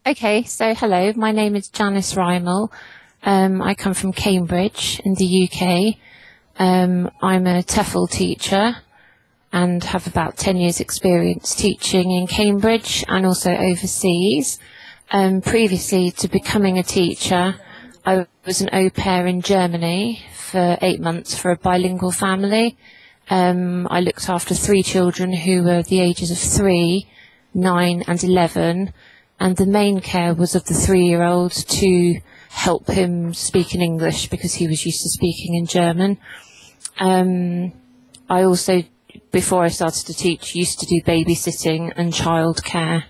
Okay, so hello, my name is Janice.asf. I come from Cambridge in the UK. I'm a TEFL teacher and have about 10 years experience teaching in Cambridge and also overseas. Previously to becoming a teacher, I was an au pair in Germany for 8 months for a bilingual family. I looked after 3 children who were the ages of 3, 9 and 11. And the main care was of the 3-year-old to help him speak in English because he was used to speaking in German. I also, before I started to teach, used to do babysitting and childcare.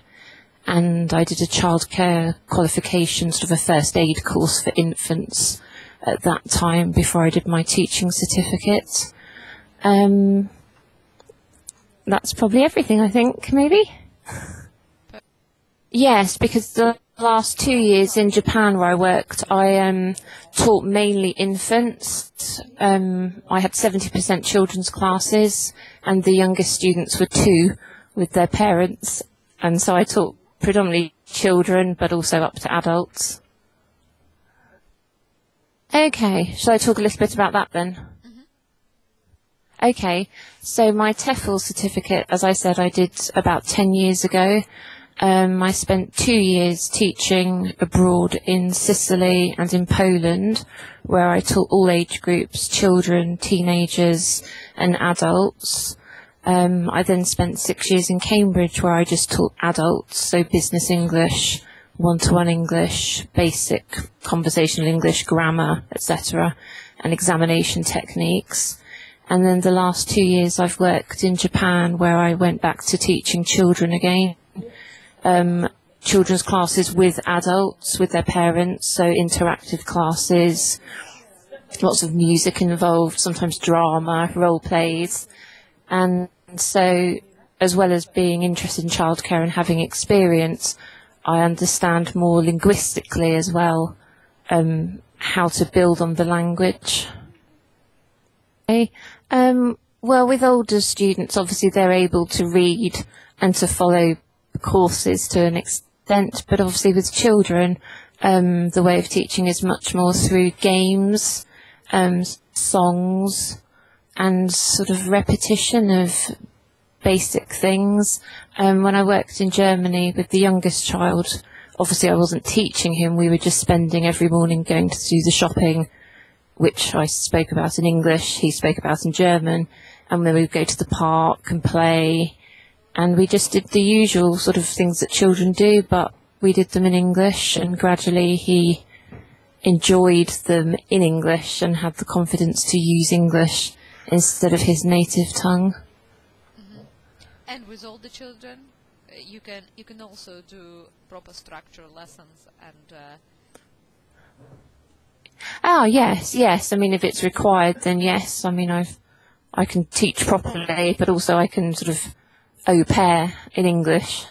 And I did a childcare qualification, sort of a first aid course for infants at that time before I did my teaching certificate. That's probably everything, I think, maybe. Yes, because the last 2 years in Japan where I worked, I taught mainly infants. I had 70% children's classes, and the youngest students were 2 with their parents. And so I taught predominantly children, but also up to adults. Okay, shall I talk a little bit about that then? Okay, so my TEFL certificate, as I said, I did about 10 years ago. I spent 2 years teaching abroad in Sicily and in Poland, where I taught all age groups, children, teenagers and adults. I then spent 6 years in Cambridge, where I just taught adults, so business English, one-to-one English, basic conversational English, grammar, etc., and examination techniques. And then the last 2 years I've worked in Japan, where I went back to teaching children again. Children's classes with adults, with their parents, so interactive classes, lots of music involved, sometimes drama, role plays. And so, as well as being interested in childcare and having experience, I understand more linguistically as well, how to build on the language. Okay. Well, with older students, obviously they're able to read and to follow courses to an extent, but obviously with children, the way of teaching is much more through games, songs, and sort of repetition of basic things. When I worked in Germany with the youngest child, obviously I wasn't teaching him, we were just spending every morning going to do the shopping, which I spoke about in English, he spoke about in German, and then we'd go to the park and play. And we just did the usual sort of things that children do, but we did them in English, and gradually he enjoyed them in English and had the confidence to use English instead of his native tongue. And with all the children, you can also do proper structure lessons and. Oh yes. I mean, if it's required, then yes. I mean, I can teach properly, but also I can sort of au pair in English.